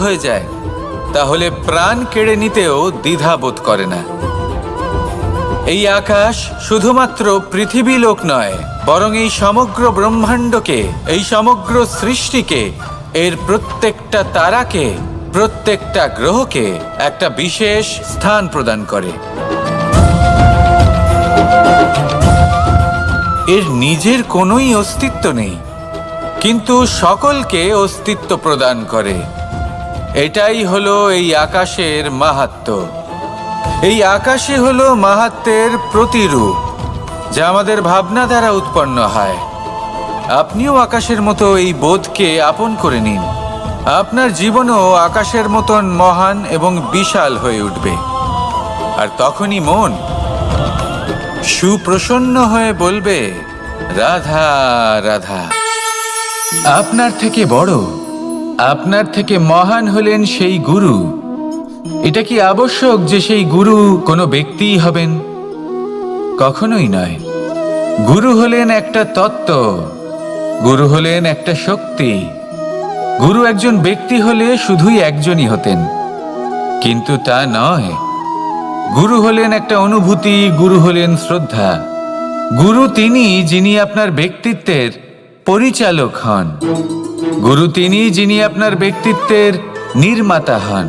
হয়ে যায়, তাহলে প্রাণ কেড়ে নিতেও দ্বিধা বোধ করে না। এই আকাশ শুধুমাত্র পৃথিবী লোক নয়, বরং এই সমগ্র ব্রহ্মাণ্ডকে, এই সমগ্র সৃষ্টিকে, এর প্রত্যেকটা তারাকে, প্রত্যেকটা গ্রহকে একটা বিশেষ স্থান প্রদান করে। এর নিজের কোনোই অস্তিত্ব নেই, কিন্তু সকলকে অস্তিত্ব প্রদান করে। এটাই হলো এই আকাশের মাহাত্ম্য। এই আকাশই হলো মাহাত্ম্যের প্রতিরূপ, যা আমাদের ভাবনা দ্বারা উৎপন্ন হয়। আপনিও আকাশের মতো এই বোধকে আপন করে নিন। আপনার জীবনও আকাশের মতন মহান এবং বিশাল হয়ে উঠবে। আর তখনই মন সুপ্রসন্ন হয়ে বলবে, রাধা রাধা। আপনার থেকে বড়, আপনার থেকে মহান হলেন সেই গুরু। এটা কি আবশ্যক যে সেই গুরু কোনো ব্যক্তিই হবেন? কখনোই নয়। গুরু হলেন একটা তত্ত্ব, গুরু হলেন একটা শক্তি। গুরু একজন ব্যক্তি হলে শুধুই একজনই হতেন, কিন্তু তা নয়। গুরু হলেন একটা অনুভূতি, গুরু হলেন শ্রদ্ধা। গুরু তিনি যিনি আপনার ব্যক্তিত্বের পরিচালক হন। গুরু তিনি যিনি আপনার ব্যক্তিত্বের নির্মাতা হন।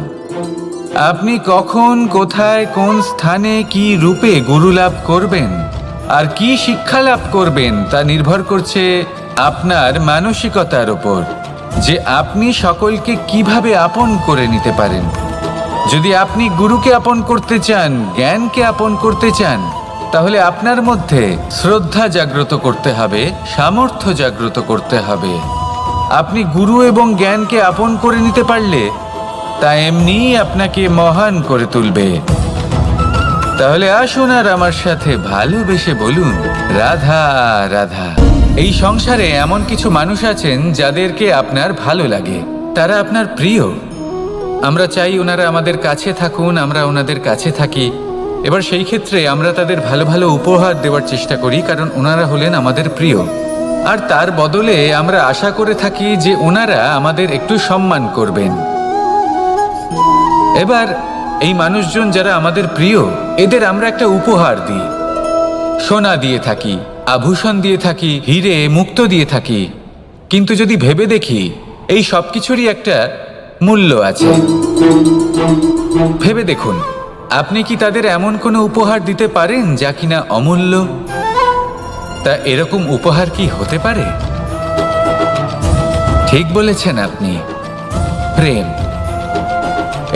আপনি কখন, কোথায়, কোন স্থানে, কি রূপে গুরু লাভ করবেন আর কি শিক্ষা লাভ করবেন তা নির্ভর করছে আপনার মানসিকতার উপর, যে আপনি সকলকে কিভাবে আপন করে নিতে পারেন। যদি আপনি গুরুকে আপন করতে চান, জ্ঞানকে আপন করতে চান, তাহলে আপনার মধ্যে শ্রদ্ধা জাগ্রত করতে হবে, সামর্থ্য জাগ্রত করতে হবে। আপনি গুরু এবং জ্ঞানকে আপন করে নিতে পারলে তা এমনিই আপনাকে মহান করে তুলবে। তাহলে আসুন আর আমার সাথে ভালোবেসে বলুন, রাধা রাধা। এই সংসারে এমন কিছু মানুষ আছেন যাদেরকে আপনার ভালো লাগে, তারা আপনার প্রিয়। আমরা চাই ওনারা আমাদের কাছে থাকুন, আমরা ওনাদের কাছে থাকি। এবার সেই ক্ষেত্রে আমরা তাদের ভালো ভালো উপহার দেওয়ার চেষ্টা করি, কারণ ওনারা হলেন আমাদের প্রিয়। আর তার বদলে আমরা আশা করে থাকি যে ওনারা আমাদের একটু সম্মান করবেন। এবার এই মানুষজন যারা আমাদের প্রিয়, এদের আমরা একটা উপহার দিই। সোনা দিয়ে থাকি, আভূষণ দিয়ে থাকি, হিরে মুক্ত দিয়ে থাকি। কিন্তু যদি ভেবে দেখি, এই সব কিছুরই একটা মূল্য আছে। ভেবে দেখুন, আপনি কি তাদের এমন কোনো উপহার দিতে পারেন যা কিনা অমূল্য? তা এরকম উপহার কি হতে পারে? ঠিক বলেছেন আপনি, প্রেম।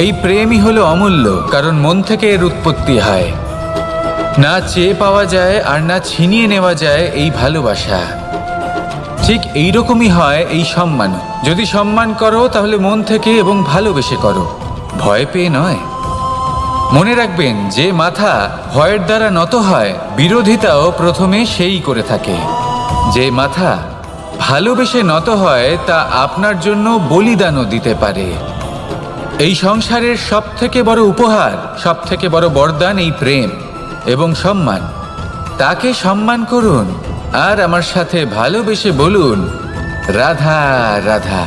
এই প্রেমই হলো অমূল্য, কারণ মন থেকে এর উৎপত্তি হয়। না চেয়ে পাওয়া যায় আর না ছিনিয়ে নেওয়া যায় এই ভালোবাসা। ঠিক এইরকমই হয় এই সম্মান। যদি সম্মান করো তাহলে মন থেকে এবং ভালোবেসে করো, ভয় পেয়ে নয়। মনে রাখবেন, যে মাথা ভয়ের দ্বারা নত হয়, বিরোধিতাও প্রথমে সেই করে থাকে। যে মাথা ভালোবেসে নত হয়, তা আপনার জন্য বলিদানও দিতে পারে। এই সংসারের সব থেকে বড় উপহার, সব থেকে বড় বরদান এই প্রেম এবং সম্মান। তাকে সম্মান করুন আর আমার সাথে ভালোবেসে বলুন, রাধা রাধা।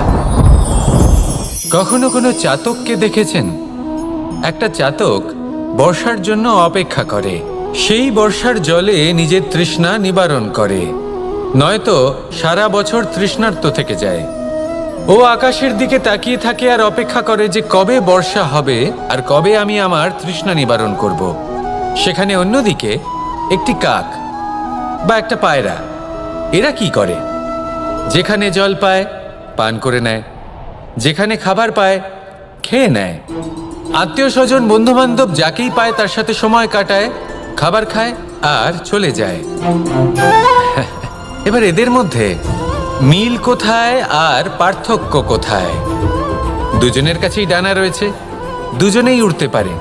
কখনো কোনো চাতককে দেখেছেন? একটা চাতক বর্ষার জন্য অপেক্ষা করে। সেই বর্ষার জলে নিজের তৃষ্ণা নিবারণ করে, নয়তো সারা বছর তৃষ্ণার্ত থেকে যায়। ও আকাশের দিকে তাকিয়ে থাকে আর অপেক্ষা করে যে কবে বর্ষা হবে আর কবে আমি আমার তৃষ্ণা নিবারণ করব। সেখানে অন্যদিকে একটি কাক বা একটা পায়রা, এরা কি করে? যেখানে জল পায় পান করে নেয়, যেখানে খাবার পায় খেয়ে নেয়, আত্মীয় স্বজন বন্ধু বান্ধব যাকেই পায় তার সাথে সময় কাটায়, খাবার খায় আর চলে যায়। এবার এদের মধ্যে মিল কোথায় আর পার্থক্য কোথায়? দুজনের কাছেই ডানা রয়েছে, দুজনেই উড়তে পারে।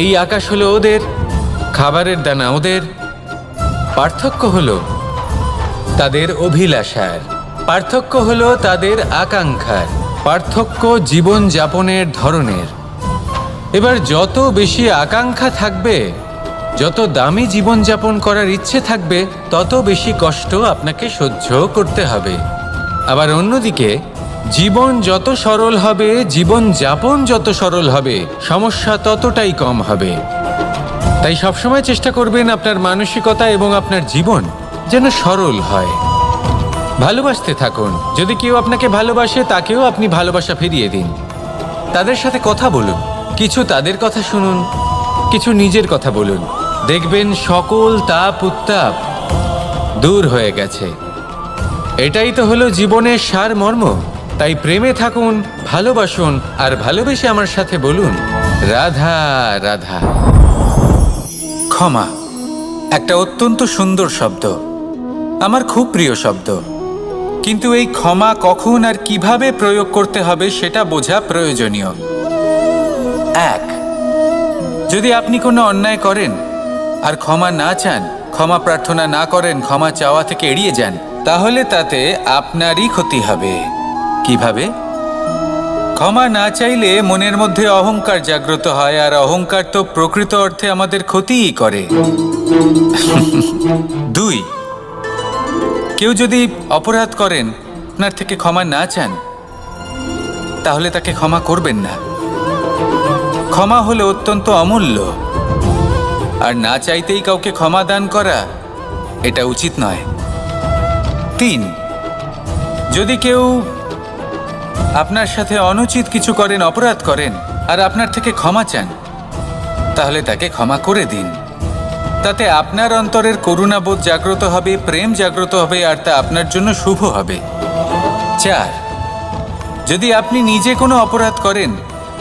এই আকাশ হলো ওদের, খাবারের দানা ওদের। পার্থক্য হলো তাদের অভিলাষার, পার্থক্য হলো তাদের আকাঙ্ক্ষার, পার্থক্য জীবন যাপনের ধরনের। এবার যত বেশি আকাঙ্ক্ষা থাকবে, যত দামি জীবনযাপন করার ইচ্ছে থাকবে, তত বেশি কষ্ট আপনাকে সহ্য করতে হবে। আবার অন্যদিকে জীবন যত সরল হবে, জীবন যাপন যত সরল হবে, সমস্যা ততটাই কম হবে। তাই সবসময় চেষ্টা করবেন আপনার মানসিকতা এবং আপনার জীবন যেন সরল হয়। ভালোবাসতে থাকুন। যদি কেউ আপনাকে ভালোবাসে, তাকেও আপনি ভালোবাসা ফিরিয়ে দিন। তাদের সাথে কথা বলুন, কিছু তাদের কথা শুনুন, কিছু নিজের কথা বলুন। দেখবেন সকল তাপ উত্তাপ দূর হয়ে গেছে। এটাই তো হলো জীবনের সারমর্ম। তাই প্রেমে থাকুন, ভালোবাসুন, আর ভালোবেসে আমার সাথে বলুন, রাধা রাধা। ক্ষমা একটা অত্যন্ত সুন্দর শব্দ, আমার খুব প্রিয় শব্দ। কিন্তু এই ক্ষমা কখন আর কিভাবে প্রয়োগ করতে হবে সেটা বোঝা প্রয়োজনীয়। এক, যদি আপনি কোনো অন্যায় করেন আর ক্ষমা না চান, ক্ষমা প্রার্থনা না করেন, ক্ষমা চাওয়া থেকে এড়িয়ে যান, তাহলে তাতে আপনারই ক্ষতি হবে। কিভাবে? ক্ষমা না চাইলে মনের মধ্যে অহংকার জাগ্রত হয়, আর অহংকার তো প্রকৃত অর্থে আমাদের ক্ষতিই করে। দুই, কেউ যদি অপরাধ করেন, আপনার থেকে ক্ষমা না চান, তাহলে তাকে ক্ষমা করবেন না। ক্ষমা হলো অত্যন্ত অমূল্য, আর না চাইতেই কাউকে ক্ষমা দান করা এটা উচিত নয়। তিন, যদি কেউ আপনার সাথে অনুচিত কিছু করেন, অপরাধ করেন, আর আপনার থেকে ক্ষমা চান, তাহলে তাকে ক্ষমা করে দিন। তাতে আপনার অন্তরের করুণাবোধ জাগ্রত হবে, প্রেম জাগ্রত হবে, আর তা আপনার জন্য শুভ হবে। চার, যদি আপনি নিজে কোনো অপরাধ করেন,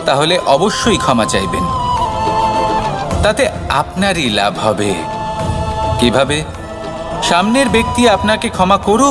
তাহলে অবশ্যই ক্ষমা চাইবেন। তাতে আপনারই লাভ হবে। কিভাবে? সামনের ব্যক্তি আপনাকে ক্ষমা করুক